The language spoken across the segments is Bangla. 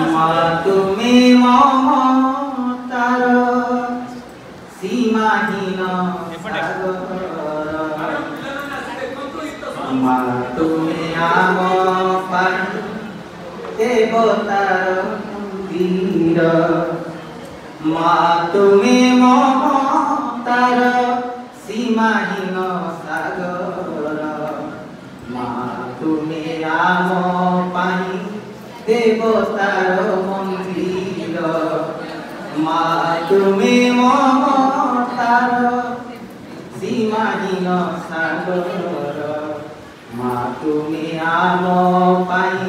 মা তুমি মমতার সীমাহীন মা তুমি আম পাই দেবতার মন্দির মা তুমি মমতার সীমাহীন সাগর মা তুমি আম পাই দেবতার মন্দির মা তুমি মমতার সীমাহীন সাগর মা তুমি আম পাই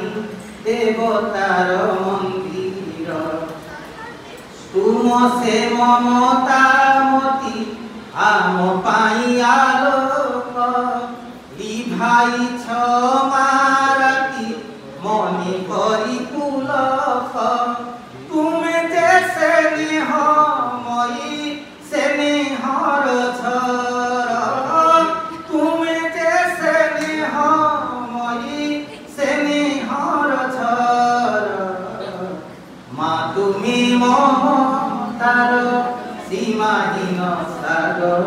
দেবতার মন্দির তুম সে মমতা মতি আম পাই আলোক লিভাইছ মারাতি মনে করি পুলক তুমি যে স্নেহময়ী স্নেহর ঝর তুমি যে স্নেহময়ী স্নেহর ঝর মা তুমি মমতার সীমাহীন সাগর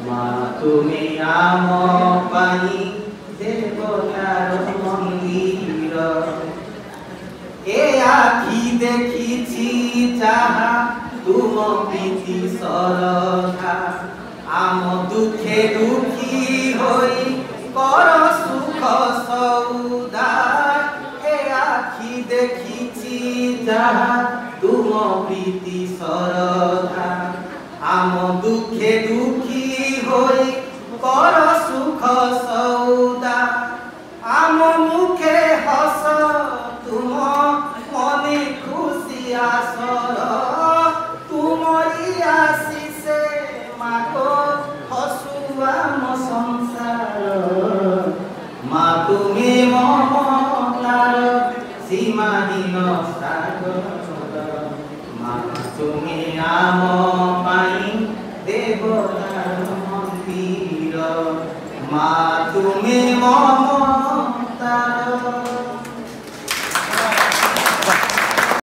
মা তুমি আম পাই দেবতার মন্দির এ আখি দেখিছি যাহা তুম প্রীতি শ্রদ্ধা আম দুঃখে দুঃখী হই কর সুখ সৌদা এ আখি দেখিছি যাহা তুম প্রীতি শ্রদ্ধা আম দুঃখে দুঃখী হই কর সুখ সৌদা আম মুখে হস তুম মনে খুশি আসর তুমরি আশিসে মাগো হসু আম সংসার মা তুমি মমতার সীমাহীন সাগর মা তুমি আম পাই দেবতার মন্দির মা